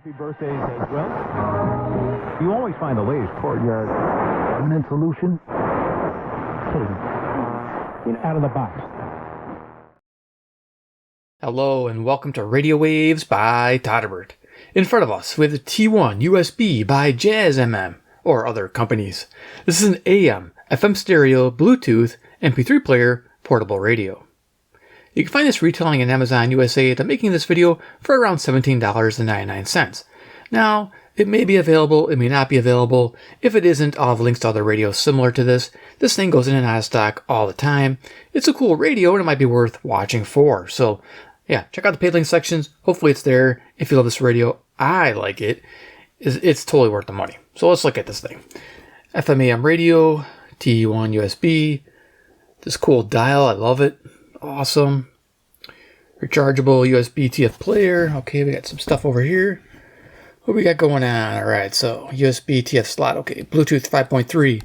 Happy birthdays as well. You always find the latest courtyard permanent solution. Out of the box. Hello and welcome to Radio Waves by Todderbert. In front of us, we have the T1USB by Jazmm, or other companies. This is an AM, FM stereo, Bluetooth, MP3 player, portable radio. You can find this retailing in Amazon USA at the making of this video for around $17.99. Now, it may be available, it may not be available. If it isn't, I'll have links to other radios similar to this. This thing goes in and out of stock all the time. It's a cool radio and it might be worth watching for. So, yeah, check out the paid link sections. Hopefully it's there. If you love this radio, I like it. It's totally worth the money. So let's look at this thing. FM AM radio, T1USB. This cool dial, I love it. Awesome. Rechargeable USB TF player. Okay, we got some stuff over here. What we got going on? Alright, so USB TF slot. Okay, Bluetooth 5.3.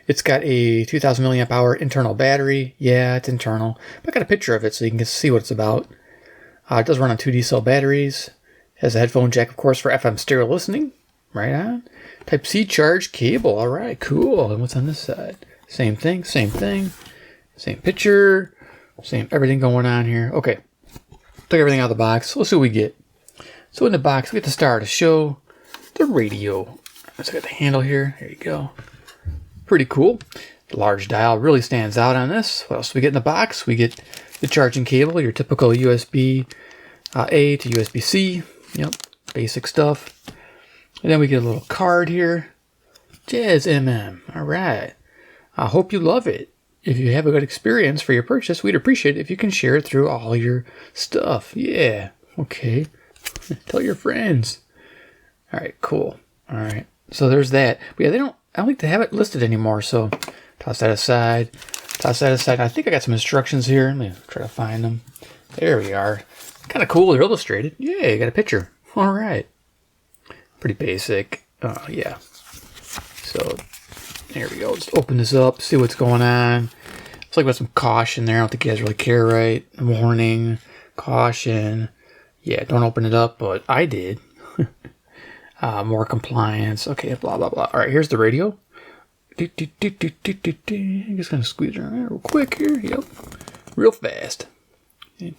It's got a 2000 milliamp hour internal battery. Yeah, it's internal. But I got a picture of it so you can see what it's about. It does run on 2D cell batteries. Has a headphone jack, of course, for FM stereo listening. Right on. Type-C charge cable. Alright, cool. And what's on this side? Same thing, same thing. Same picture. Same everything going on here. Okay. Took everything out of the box. Let's see what we get. So in the box, we get the star to show the radio. Let's get the handle here. There you go. Pretty cool. The large dial really stands out on this. What else do we get in the box? We get the charging cable, your typical USB A to USB C. Yep, basic stuff. And then we get a little card here. Jazmm. All right. I hope you love it. If you have a good experience for your purchase, we'd appreciate it if you can share it through all your stuff. Yeah. Okay. Tell your friends. All right, cool. All right. So there's that. But yeah, I don't think they have it listed anymore, so toss that aside. Toss that aside. I think I got some instructions here. Let me try to find them. There we are. Kind of cool. They're illustrated. Yeah, you got a picture. All right. Pretty basic. Yeah. So there we go. Let's open this up, see what's going on. Looks like we have some caution there. I don't think you guys really care, right? Warning, caution. Yeah, don't open it up, but I did. More compliance. Okay, blah, blah, blah. All right, here's the radio. I'm just going to squeeze around real quick here. Yep. Real fast. Okay, and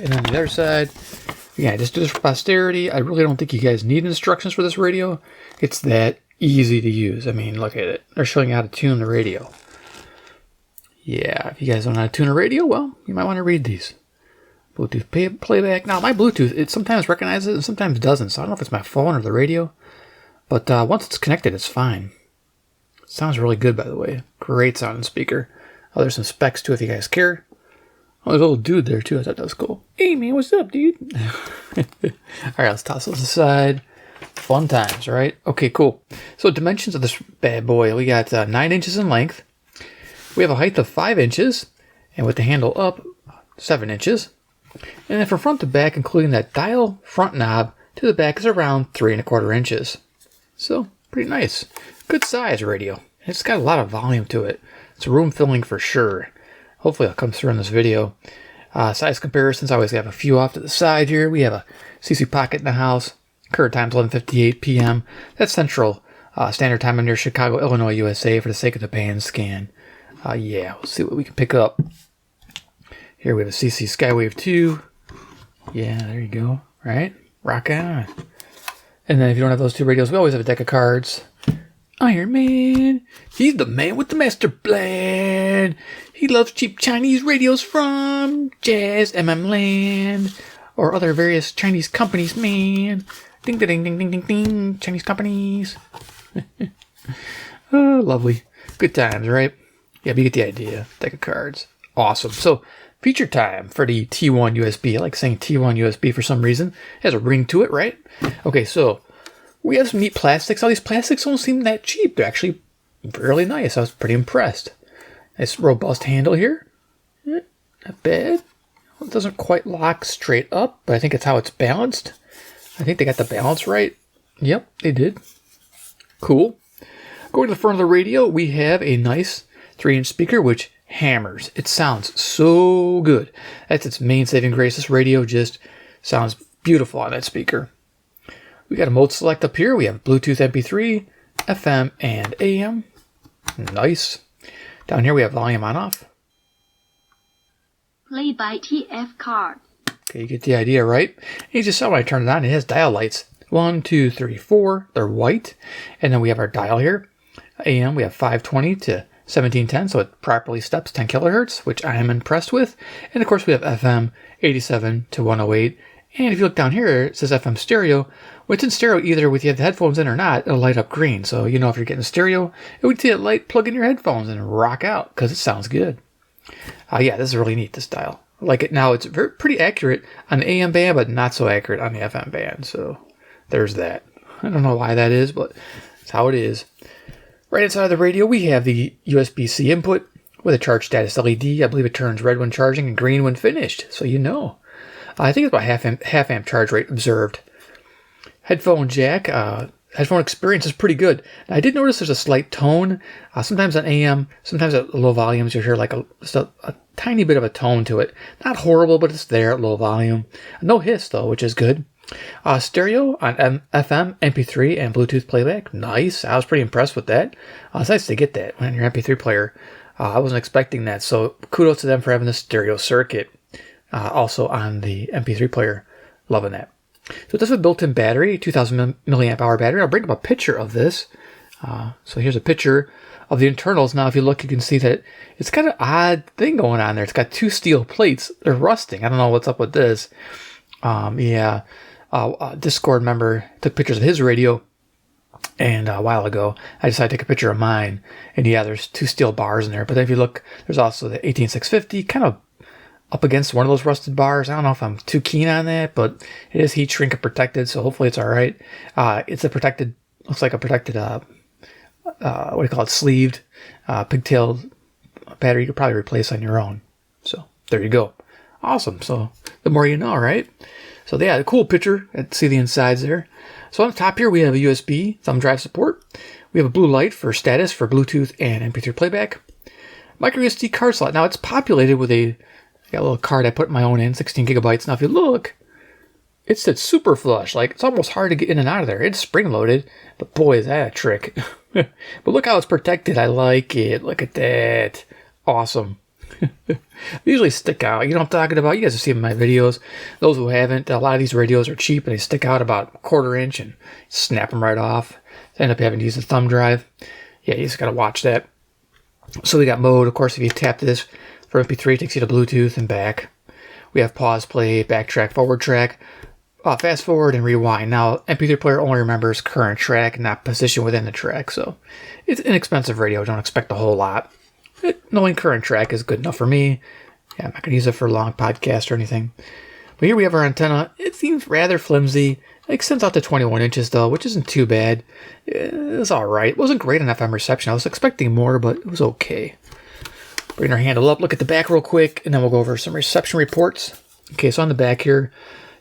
then the other side. Yeah, just do this for posterity. I really don't think you guys need instructions for this radio. It's that easy to use. I mean, look at it. They're showing you how to tune the radio. Yeah, if you guys don't know how to tune a radio, well, you might want to read these. Bluetooth playback. Now, my Bluetooth, it sometimes recognizes it and sometimes doesn't. So I don't know if it's my phone or the radio. But once it's connected, it's fine. It sounds really good, by the way. Great sounding speaker. Oh, there's some specs, too, if you guys care. Oh, there's a little dude there, too. I thought that was cool. Hey, man, what's up, dude? All right, let's toss those aside. Fun times, right? Okay, cool. So dimensions of this bad boy. We got 9 inches in length. We have a height of 5 inches. And with the handle up, 7 inches. And then from front to back, including that dial front knob to the back, is around 3¼ inches. So, pretty nice. Good size radio. It's got a lot of volume to it. It's room filling for sure. Hopefully it'll come through in this video. Size comparisons, I always have a few off to the side here. We have a CC pocket in the house. Current time is 11:58 p.m. That's Central Standard Time near Chicago, Illinois, USA for the sake of the band scan. Yeah, we'll see what we can pick up. Here we have a CC Skywave 2. Yeah, there you go. Right? Rock on. And then if you don't have those two radios, we always have a deck of cards. Iron Man, he's the man with the master plan. He loves cheap Chinese radios from Jazmm Land or other various Chinese companies, man. Ding, ding, ding, ding, ding, ding. Chinese companies. Oh, lovely. Good times, right? Yeah, but you get the idea. Deck of cards. Awesome. So, feature time for the T1USB. I like saying T1USB for some reason. It has a ring to it, right? Okay, so we have some neat plastics. All these plastics don't seem that cheap. They're actually really nice. I was pretty impressed. Nice robust handle here. Not bad. It doesn't quite lock straight up, but I think it's how it's balanced. I think they got the balance right. Yep, they did. Cool. Going to the front of the radio, we have a nice 3-inch speaker, which hammers. It sounds so good. That's its main saving grace. This radio just Sounds beautiful on that speaker. We got a mode select up here. We have Bluetooth MP3, FM, and AM. Nice. Down here we have volume on off. Play by TF card. Okay, you get the idea, right? And you just saw when I turned it on, it has dial lights. 1, 2, 3, 4. They're white. And then we have our dial here. AM, we have 520 to 1710, so it properly steps 10 kilohertz, which I am impressed with. And of course we have FM, 87 to 108. And if you look down here, it says FM stereo. Well, it's in stereo either with you have the headphones in or not, it'll light up green. So you know if you're getting stereo, it would see it light, plug in your headphones and rock out because it sounds good. Yeah, this is really neat, this dial. I like it. Now, it's pretty accurate on the AM band, but not so accurate on the FM band. So there's that. I don't know why that is, but it's how it is. Right inside of the radio, we have the USB-C input with a charge status LED. I believe it turns red when charging and green when finished. So you know. I think it's about half amp charge rate observed. Headphone jack. Headphone experience is pretty good. Now, I did notice there's a slight tone. Sometimes on AM, sometimes at low volumes, you hear like just a tiny bit of a tone to it. Not horrible, but it's there at low volume. No hiss, though, which is good. Stereo on FM, MP3, and Bluetooth playback. Nice. I was pretty impressed with that. It's nice to get that on your MP3 player. I wasn't expecting that, so kudos to them for having the stereo circuit. Also on the MP3 player. Loving that. So it does have a built-in battery, 2,000 milliamp hour battery. I'll bring up a picture of this. So here's a picture of the internals. Now, if you look, you can see that it's kind of odd thing going on there. It's got two steel plates. They're rusting. I don't know what's up with this. Discord member took pictures of his radio, and a while ago, I decided to take a picture of mine. And yeah, there's two steel bars in there. But if you look, there's also the 18650, kind of up against one of those rusted bars. I don't know if I'm too keen on that, but it is heat shrink and protected, so hopefully it's all right. It's a protected, looks like a protected, what do you call it, sleeved, pigtailed battery you could probably replace on your own. So there you go. Awesome. So the more you know, right? So yeah, the cool picture. See the insides there. So on the top here, we have a USB thumb drive support. We have a blue light for status for Bluetooth and MP3 playback. Micro SD card slot. Now it's populated with got a little card I put my own in, 16 gigabytes. Now, if you look, it said super flush. Like, it's almost hard to get in and out of there. It's spring loaded, but boy, is that a trick. But look how it's protected. I like it. Look at that. Awesome. They usually stick out. You know what I'm talking about? You guys have seen my videos. Those who haven't, a lot of these radios are cheap and they stick out about a quarter inch and snap them right off. I end up having to use a thumb drive. Yeah, you just got to watch that. So we got mode. Of course, if you tap this, for MP3, it takes you to Bluetooth and back. We have pause, play, backtrack, forward track, fast forward, and rewind. Now, MP3 player only remembers current track, not position within the track. So it's an inexpensive radio. Don't expect a whole lot. Knowing current track is good enough for me. Yeah, I'm not going to use it for a long podcast or anything. But here we have our antenna. It seems rather flimsy. It extends out to 21 inches, though, which isn't too bad. It's all right. It wasn't great on FM reception. I was expecting more, but it was okay. Bring our handle up, look at the back real quick, and then we'll go over some reception reports. Okay, so on the back here,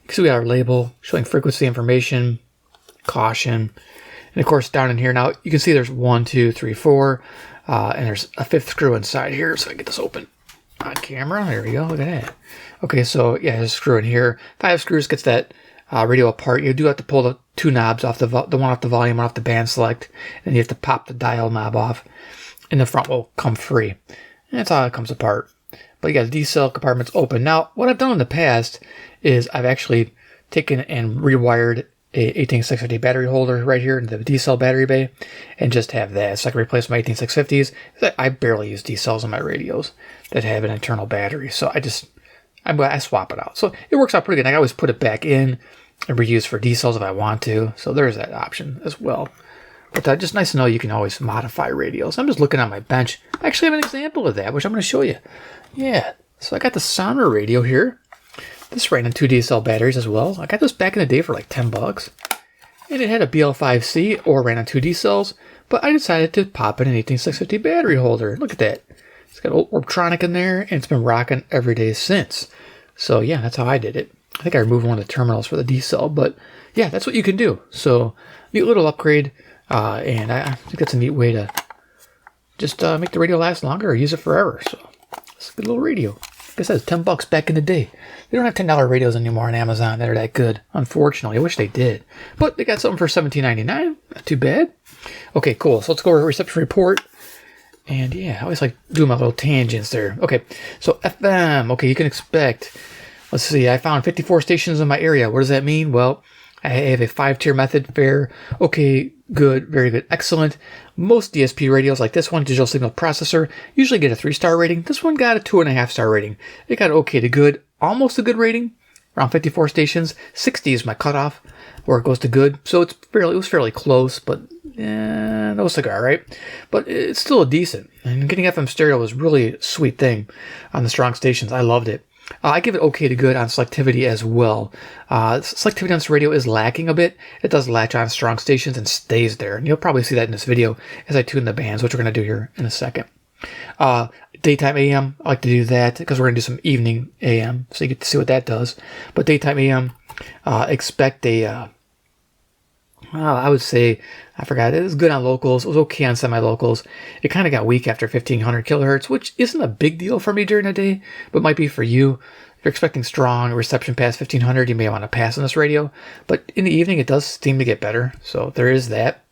you can see we got our label showing frequency information, caution, and of course down in here now, you can see there's 1, 2, 3, 4, and there's a fifth screw inside here, so I get this open on camera. There we go, look at that. Okay, so yeah, there's a screw in here. 5 screws gets that radio apart. You do have to pull the 2 knobs off, the one off the volume, one off the band select, and you have to pop the dial knob off, and the front will come free. And that's how it comes apart. But you got the D-cell compartments open. Now, what I've done in the past is I've actually taken and rewired a 18650 battery holder right here in the D-cell battery bay and just have that. So I can replace my 18650s. I barely use D-cells on my radios that have an internal battery. So I swap it out. So it works out pretty good. I always put it back in and reuse for D-cells if I want to. So there's that option as well. But just nice to know you can always modify radios. I'm just looking on my bench. I actually have an example of that, which I'm going to show you. Yeah, so I got the Sonar radio here. This ran on 2 D-cell batteries as well. I got this back in the day for like $10. And it had a BL5C or ran on 2 D-cells, but I decided to pop in an 18650 battery holder. Look at that. It's got old Orbtronic in there, and it's been rocking every day since. So yeah, that's how I did it. I think I removed one of the terminals for the D-cell, but yeah, that's what you can do. So neat little upgrade. And I think that's a neat way to just make the radio last longer or use it forever. So it's a good little radio. I said, it's $10 back in the day. They don't have $10 radios anymore on Amazon that are that good. Unfortunately, I wish they did. But they got something for $17.99. Not too bad. Okay, cool. So let's go over reception report. And yeah, I always like doing my little tangents there. Okay, so FM. Okay, you can expect. Let's see. I found 54 stations in my area. What does that mean? Well, I have a 5-tier method. Fair, okay, good, very good, excellent. Most DSP radios like this one, digital signal processor, usually get a 3-star rating. This one got a 2.5-star rating. It got okay to good, almost a good rating, around 54 stations. 60 is my cutoff where it goes to good. So it was fairly close, but no cigar, right? But it's still a decent. And getting FM stereo was really a sweet thing on the strong stations. I loved it. I give it okay to good on selectivity as well. Selectivity on this radio is lacking a bit. It does latch on strong stations and stays there. And you'll probably see that in this video as I tune the bands, which we're going to do here in a second. Daytime AM, I like to do that because we're going to do some evening AM. So you get to see what that does. But daytime AM, expect a... I would say, I forgot, it was good on locals. It was okay on semi-locals. It kind of got weak after 1500 kilohertz, which isn't a big deal for me during the day, but might be for you. If you're expecting strong reception past 1500, you may want to pass on this radio. But in the evening, it does seem to get better, so there is that.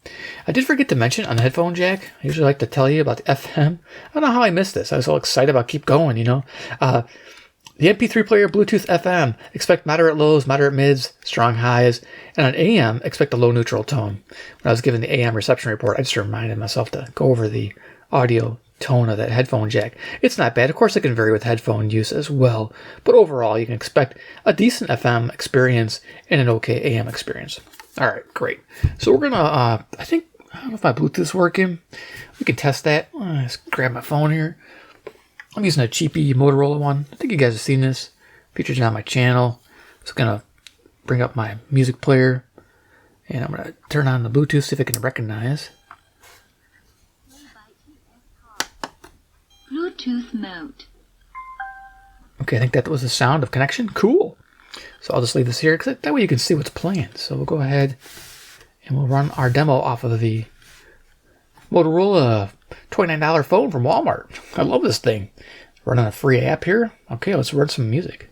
I did forget to mention on the headphone jack, I usually like to tell you about the FM. I don't know how I missed this. I was all excited about keep going, you know. The MP3 Player Bluetooth FM, expect moderate lows, moderate mids, strong highs. And on AM, expect a low neutral tone. When I was given the AM reception report, I just reminded myself to go over the audio tone of that headphone jack. It's not bad. Of course, it can vary with headphone use as well. But overall, you can expect a decent FM experience and an okay AM experience. All right, great. So we're going to, I don't know if my Bluetooth's working. We can test that. Let's grab my phone here. I'm using a cheapy Motorola one. I think you guys have seen this. Featured on my channel. Just going to bring up my music player. And I'm going to turn on the Bluetooth, see if it can recognize. Bluetooth mode. Okay, I think that was the sound of connection. Cool. So I'll just leave this here, because that way you can see what's playing. So we'll go ahead and we'll run our demo off of the Motorola $29 phone from Walmart. I love this thing. Running a free app here. Okay, let's run some music.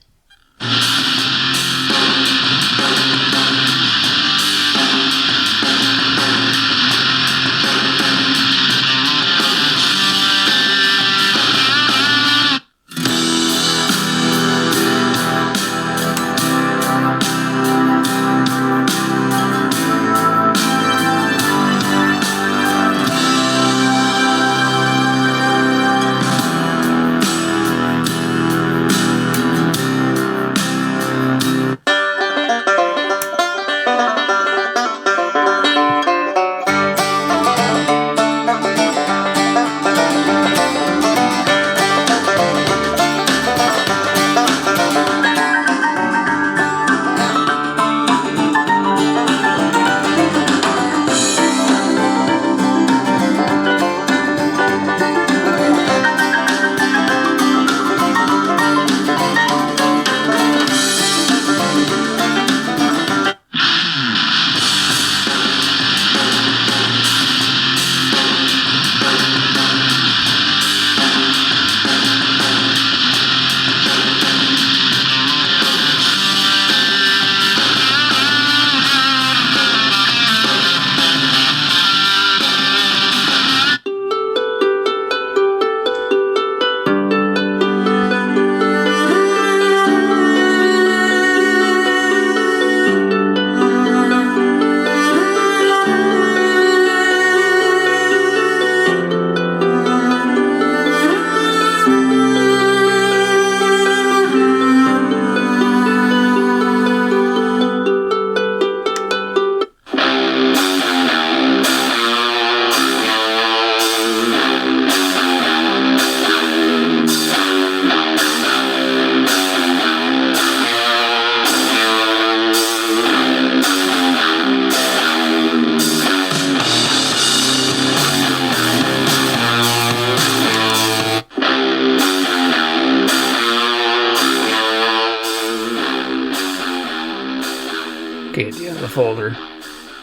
Okay, at the end of the folder.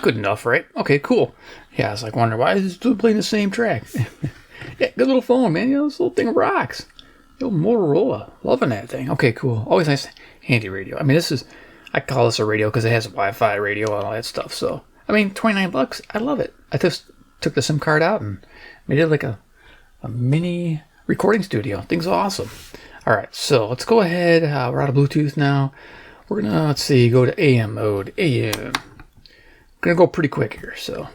Good enough, right? Okay, cool. Yeah, I was like wondering why is this dude playing the same track? Yeah, good little phone, man. You know, this little thing rocks. Yo, Motorola. Loving that thing. Okay, cool. Always nice, handy radio. I mean, I call this a radio because it has Wi-Fi radio and all that stuff. So, I mean, $29. I love it. I just took the SIM card out and made it like a mini recording studio. Thing's awesome. All right, so let's go ahead. We're out of Bluetooth now. We're gonna, let's see, go to AM mode. AM. Gonna go pretty quick here, so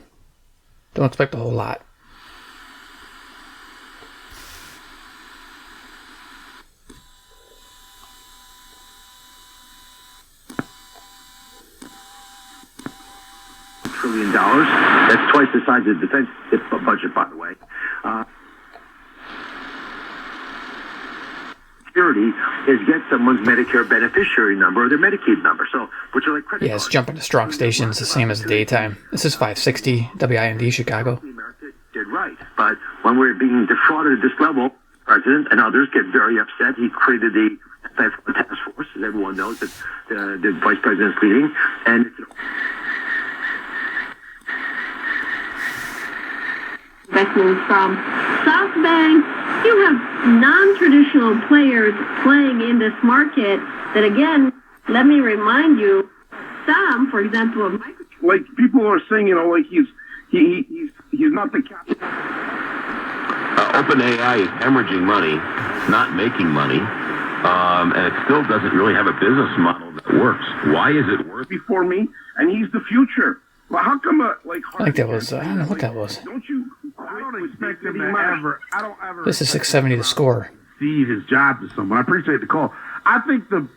don't expect a whole lot. $1 trillion. That's twice the size of the defense budget, by the way. Security is get someone's Medicare beneficiary number or their Medicaid number. So, which are like credit yeah, it's jumping to strong stations, the same as the daytime. This is 560 WIND Chicago. America did right, but when we're being defrauded at this level, President and others get very upset. He created the task force, as everyone knows that the Vice President's leading, and Investment from SoftBank. You have non-traditional players playing in this market that, again, let me remind you, some, for example, like people are saying, like he's not the captain. OpenAI is hemorrhaging money, not making money, and it still doesn't really have a business model that works. Why is it worth? Before me, and he's the future. Well, how come I think that was, I don't know what that was. Don't you? I don't expect him to ever. I don't ever. This is 670 to score. Cede his job to someone. I appreciate the call. I think the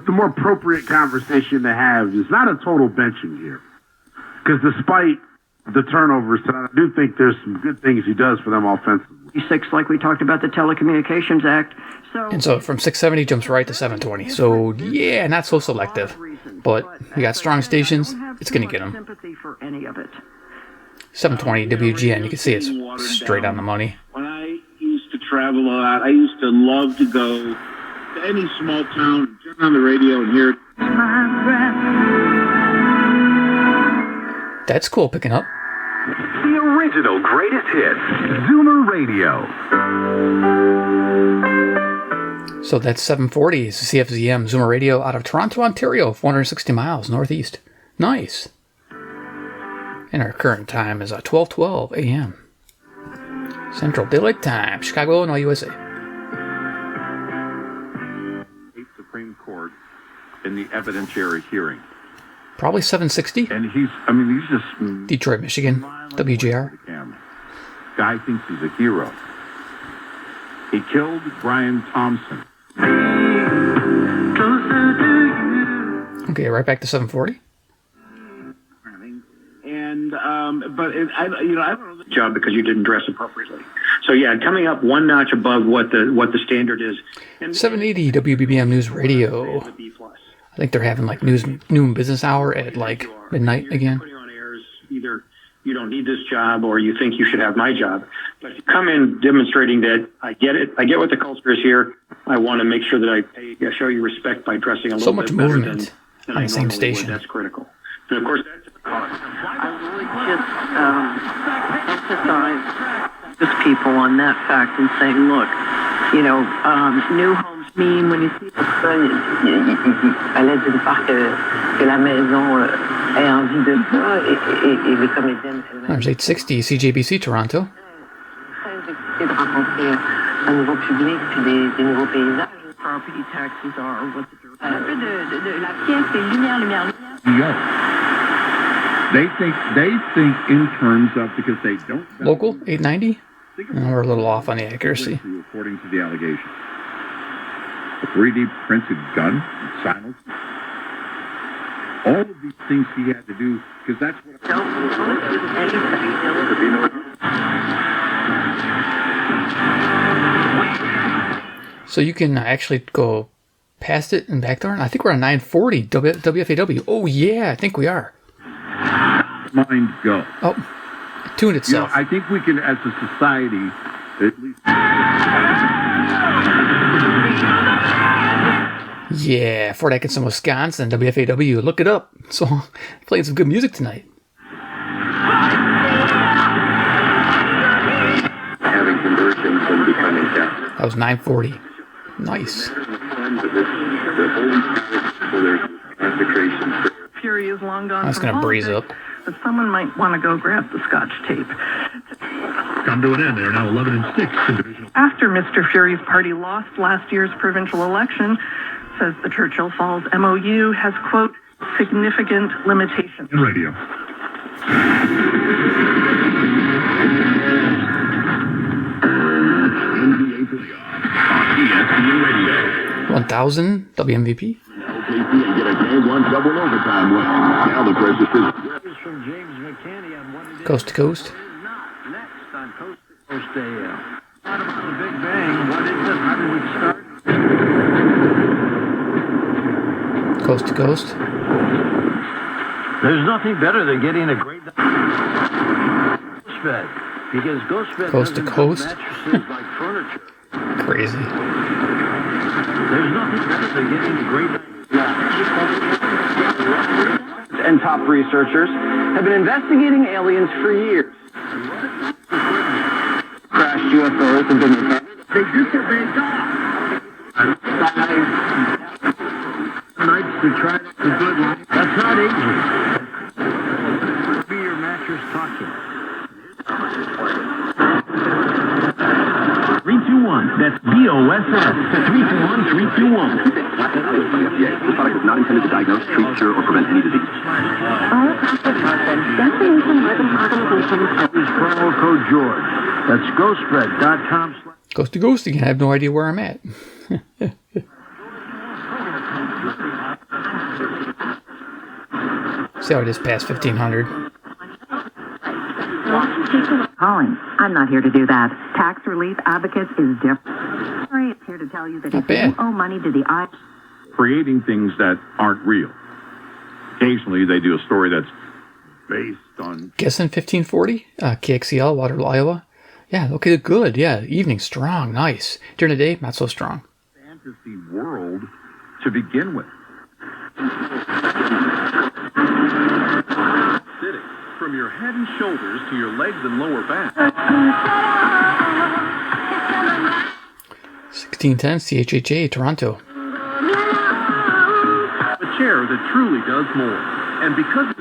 more appropriate conversation to have is not a total benching here, because despite the turnovers, I do think there's some good things he does for them offensively. Six, like we talked about the Telecommunications Act. And so from 670 jumps right to 720. So yeah, not so selective, but you got strong stations. It's gonna get them. Sympathy for any of it. 720 WGN. You can see it's straight on the money. When I used to travel a lot, I used to love to go to any small town, turn on the radio and hear. That's cool picking up. The original greatest hits, Zoomer Radio. So that's 740 is the CFZM Zoomer Radio out of Toronto, Ontario, 460 miles northeast. Nice. And our current time is 12:12 a.m. Central Daylight Time, Chicago, Illinois, USA. Supreme Court in the evidentiary hearing. Probably 760. And he's just Detroit, Michigan, WJR. Guy thinks he's a hero. He killed Brian Thompson. Okay, right back to 740. And but I don't know the job because you didn't dress appropriately. So yeah, coming up one notch above what the standard is. And 780 WBBM News Radio. I think they're having like noon business hour at like midnight again. Putting on airs, either you don't need this job or you think you should have my job. But if you come in demonstrating that I get it, I get what the culture is here. I want to make sure that I show you respect by dressing a little bit better than on I the same normally station. would. That's critical. And of course, that's I would just emphasize just people on that fact and saying, look, new homes mean when you see personne à l'aide d'une part que la maison ait envie de ça et les comédiennes elles-mêmes. There's 860 CJBC Toronto. Très excité de rencontrer un nouveau public puis des nouveaux paysages. Property taxes are what un peu de la pièce et lumière. They think in terms of, because they don't. Local 890. No, we're a little off on the accuracy. According to the allegations, a 3D printed gun, silence. All of these things he had to do, because that's what. So you can actually go past it and back there. I think we're on 940 WFAW. Oh yeah, I think we are. Mind go. Oh, it tuned itself. I think we can, as a society, at least. Yeah, Fort Atkinson, Wisconsin, WFAW. Look it up. So, playing some good music tonight. Having conversions and becoming That was 940. Nice. Fury is long gone. That's going to breeze up. But someone might want to go grab the Scotch tape. Come to an end. They're now 11-6 in divisional. After Mr. Fury's party lost last year's provincial election, says the Churchill Falls MOU has, quote, significant limitations. In radio. NBA playoff on ESPN Radio. 1000 WMVP. OKC and get a game one double overtime win. Now the pressure is From James McCanny on what it Coast to coast. is not next on Coast to Coast AM. What about the Big Bang? What is it? How do we start? Coast to coast. There's nothing better than getting a great Ghostbed, because Ghostbed Coast to doesn't coast. build mattresses like furniture. Crazy. There's nothing better than getting a great and top researchers have been investigating aliens for years. Crashed UFOs have been recovered. They disobey God. Nights to try the good life. That's not easy. Be your mattress talking. 321. That's BOSS. 321. This product is not intended to diagnose, treat, cure, or prevent any disease. Use promo code George. That's ghostbed.com. Coast to coast again. I have no idea where I'm at. See how it is past 1500. Calling. I'm not here to do that. Tax Relief Advocates is different. Sorry, it's here to tell you that Not if bad. you owe money to the I. Creating things that aren't real. Occasionally, they do a story that's based on Guessing 1540. KXEL, Waterloo, Iowa. Yeah, okay, good. Yeah, evening strong. Nice. During the day, not so strong. fantasy world to begin with. Sitting from your head and shoulders to your legs and lower back. 1610 CHHA, Toronto. A chair that truly does more. And because...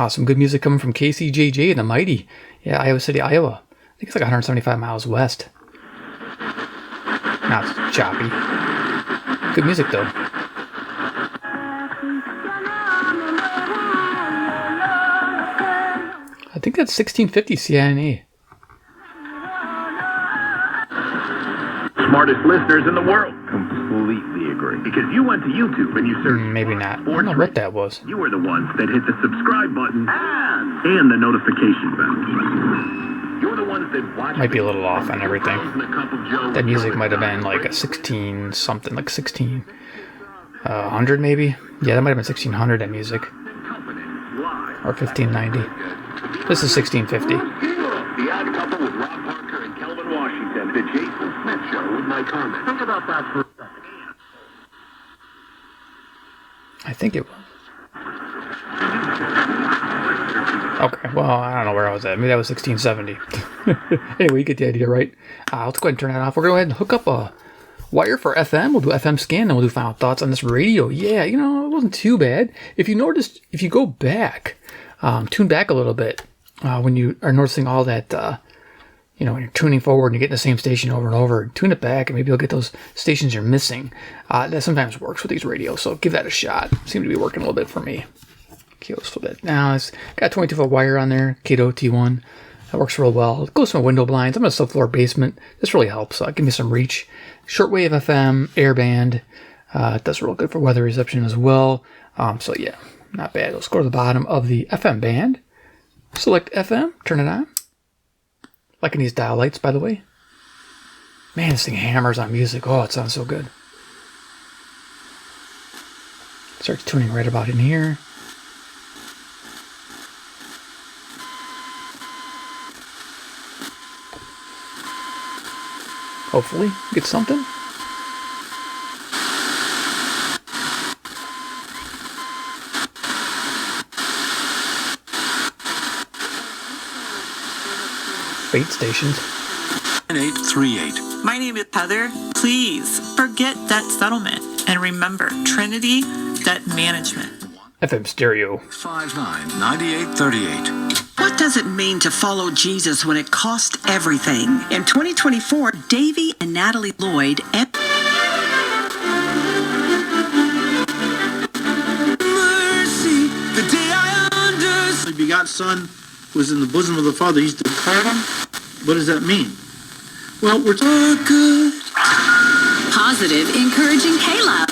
Some good music coming from KCJJ, the Mighty. Yeah, Iowa City, Iowa. I think it's like 175 miles west. Now it's choppy. Good music, though. I think that's 1650 CINA. Smartest listeners in the world. Completely agree. Because you went to YouTube and you searched... Maybe not. I don't know what that was. You were the ones that hit the subscribe button and the notification bell. You're the ones that watched... Might be a little off on everything. That music might have been like a 16 something, like 1600 maybe? Yeah, that might have been 1600, that music. Or 1590. This is 1650. The Odd Couple with Rob Parker and Kelvin Washington. The Jason Smith Show with Mike Carmen. Think about that for a second. I think it was. Okay, well, I don't know where I was at. Maybe that was 1670. Anyway, you get the idea, right? Let's go ahead and turn that off. We're going to go ahead and hook up a wire for FM. We'll do FM scan, and we'll do final thoughts on this radio. Yeah, you know, it wasn't too bad. If you noticed, if you go back, tune back a little bit, when you are noticing all that, you know, when you're tuning forward and you're getting the same station over and over, tune it back and maybe you'll get those stations you're missing. That sometimes works with these radios, so give that a shot. Seemed to be working a little bit for me. Okay, let's flip it. Now it's got 22-foot wire on there, Kato T1. That works real well. It goes to my window blinds. I'm in a subfloor basement. This really helps. Give me some reach. Shortwave FM, airband. It does real good for weather reception as well. So yeah, not bad. Let's go to the bottom of the FM band. Select FM, turn it on. Liking these dial lights, by the way. Man, this thing hammers on music. Oh, it sounds so good. Starts tuning right about in here. Hopefully, get something. 8 stations. 838. My name is Heather. Please forget debt settlement and remember Trinity Debt Management. FM stereo. 599838. What does it mean to follow Jesus when it costs everything? In 2024, Davey and Natalie Lloyd Mercy, the day I understood. The begotten Son was in the bosom of the Father. He's departing. What does that mean? Well, we're talking good. Positive, encouraging Caleb.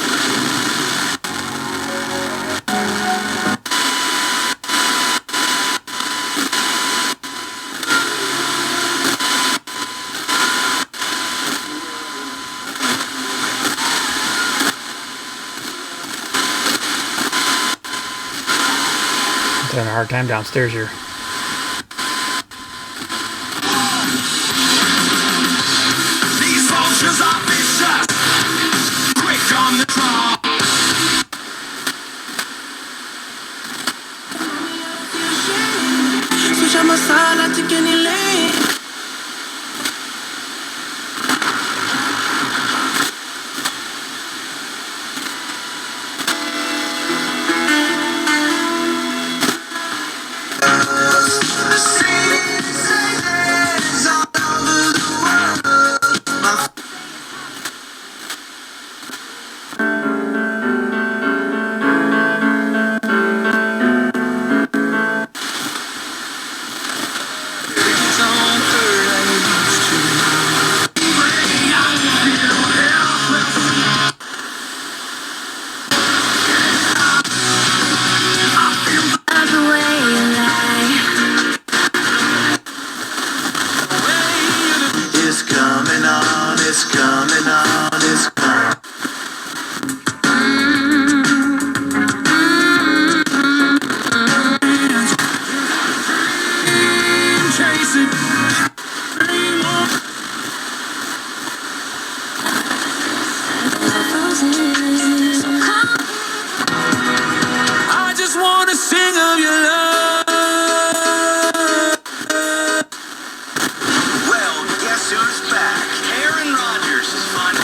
I'm having a hard time downstairs here. These vultures are vicious, quick on the draw. Switch on my side, I take any lane. I just want to sing of your love. Well, guess who's back? Aaron Rodgers is fun.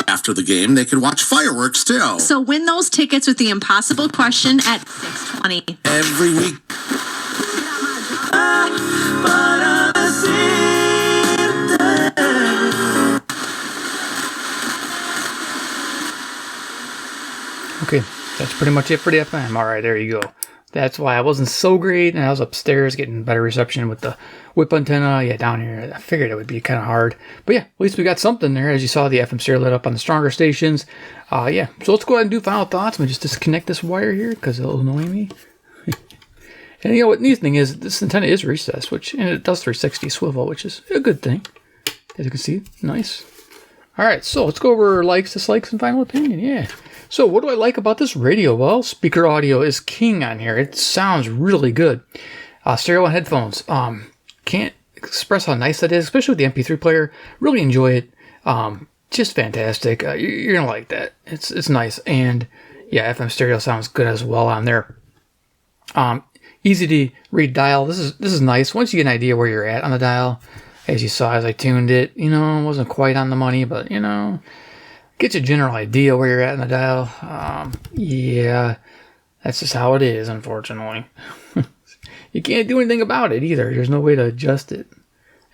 After the game, they could watch fireworks too. So win those tickets with the impossible question at 6:20. Every week. Okay, that's pretty much it for the FM. Alright, there you go. That's why I wasn't so great, and I was upstairs getting better reception with the whip antenna. Yeah, down here, I figured it would be kind of hard. But yeah, at least we got something there. As you saw, the FM stereo lit up on the stronger stations. Yeah, so let's go ahead and do final thoughts. Let me just disconnect this wire here, because it'll annoy me. And you know what the neat thing is, this antenna is recessed, and it does 360 swivel, which is a good thing. As you can see, nice. Alright, so let's go over likes, dislikes, and final opinion. Yeah. So what do I like about this radio? Well, speaker audio is king on here. It sounds really good. Stereo and headphones. Can't express how nice that is, especially with the MP3 player. Really enjoy it. Just fantastic. You're going to like that. It's nice. And yeah, FM stereo sounds good as well on there. Easy to read dial. This is nice. Once you get an idea where you're at on the dial, as you saw as I tuned it, it wasn't quite on the money, but get you a general idea where you're at in the dial. Yeah, that's just how it is, unfortunately. You can't do anything about it either. There's no way to adjust it.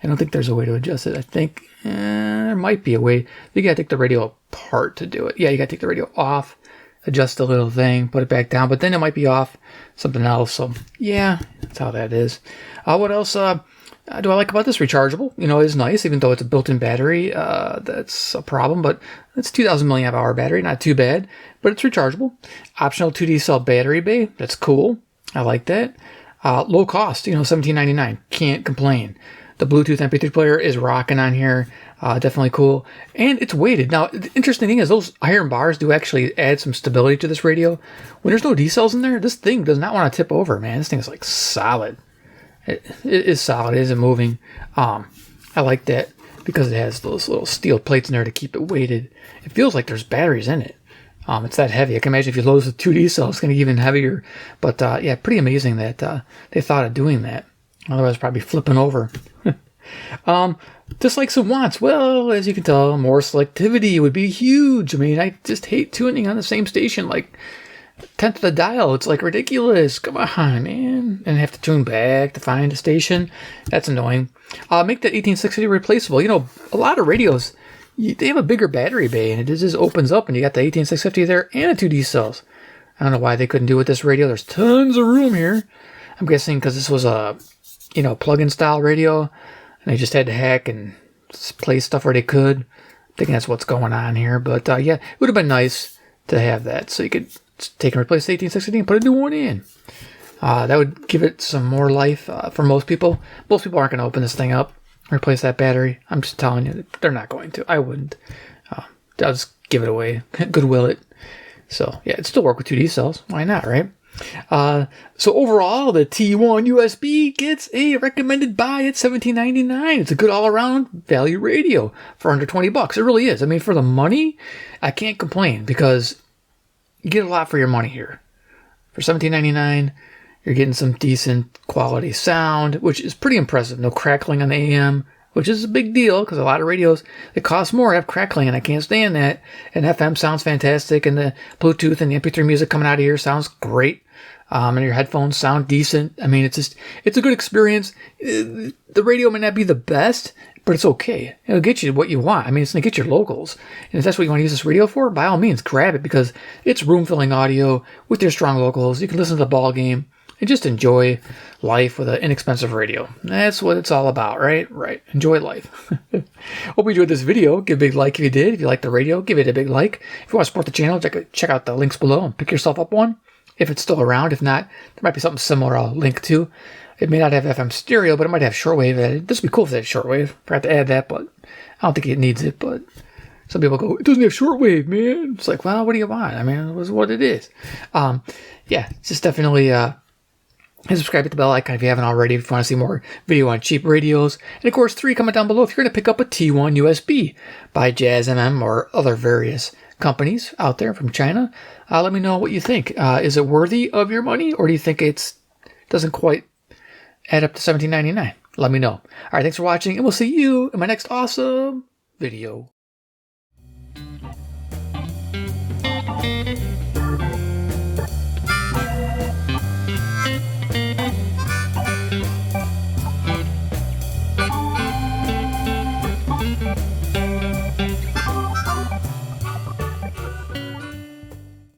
I don't think there's a way to adjust it. I think there might be a way. You gotta take the radio apart to do it. Yeah, you gotta take the radio off, adjust the little thing, put it back down, but then it might be off something else. So yeah, that's how that is. What else do I like about this? Rechargeable. It is nice, even though it's a built-in battery. That's a problem, but it's 2,000 milliamp hour battery, not too bad, but it's rechargeable. Optional 2D cell battery bay. That's cool. I like that. Low cost, $17.99. Can't complain. The Bluetooth MP3 player is rocking on here. Definitely cool. And it's weighted. Now, the interesting thing is those iron bars do actually add some stability to this radio. When there's no D-cells in there, this thing does not want to tip over, man. This thing is like solid. It is solid. It isn't moving. I like that because it has those little steel plates in there to keep it weighted. It feels like there's batteries in it. It's that heavy. I can imagine if you load this with 2D cells, it's going to be even heavier. But yeah, pretty amazing that they thought of doing that. Otherwise, probably flipping over. Dislikes and wants. Well, as you can tell, more selectivity would be huge. I mean, I just hate tuning on the same station like 10th of the dial. It's like ridiculous. Come on, man. And have to tune back to find a station. That's annoying. Make that 1860 replaceable. You know, a lot of radios, they have a bigger battery bay, and it just opens up, and you got the 18650 there and the 2D cells. I don't know why they couldn't do it with this radio. There's tons of room here. I'm guessing because this was a, you know, plug-in style radio, and they just had to hack and play stuff where they could. I think that's what's going on here. But yeah, it would have been nice to have that, so you could take and replace the 1860 and put a new one in. That would give it some more life for most people. Most people aren't going to open this thing up, replace that battery. I'm just telling you, they're not going to. I wouldn't. I'll just give it away, goodwill it. So yeah, it'd still work with 2D cells. Why not, right? So overall, the T1USB gets a recommended buy at $17.99. It's a good all-around value radio for under $20. It really is. I mean, for the money, I can't complain because you get a lot for your money here. For $17.99, you're getting some decent quality sound, which is pretty impressive. No crackling on the AM, which is a big deal because a lot of radios that cost more have crackling, and I can't stand that. And FM sounds fantastic, and the Bluetooth and the MP3 music coming out of here sounds great. And your headphones sound decent. I mean, it's a good experience. The radio may not be the best, but it's okay. It'll get you what you want. I mean, it's going to get your locals. And if that's what you want to use this radio for, by all means, grab it because it's room-filling audio with your strong locals. You can listen to the ball game and just enjoy life with an inexpensive radio. That's what it's all about, right? Right. Enjoy life. Hope you enjoyed this video. Give a big like if you did. If you like the radio, give it a big like. If you want to support the channel, check out the links below and pick yourself up one. If it's still around. If not, there might be something similar I'll link to. It may not have FM stereo, but it might have shortwave added. This would be cool if it had shortwave. Forgot to add that, but I don't think it needs it. But some people go, it doesn't have shortwave, man. It's like, well, what do you want? I mean, it was what it is. Yeah, just definitely subscribe to the bell icon if you haven't already, if you want to see more video on cheap radios. And of course, 3, comment down below if you're going to pick up a T1USB by Jazmm or other various companies out there from China. Let me know what you think. Is it worthy of your money, or do you think it doesn't quite add up to $17.99? Let me know. All right, thanks for watching, and we'll see you in my next awesome video.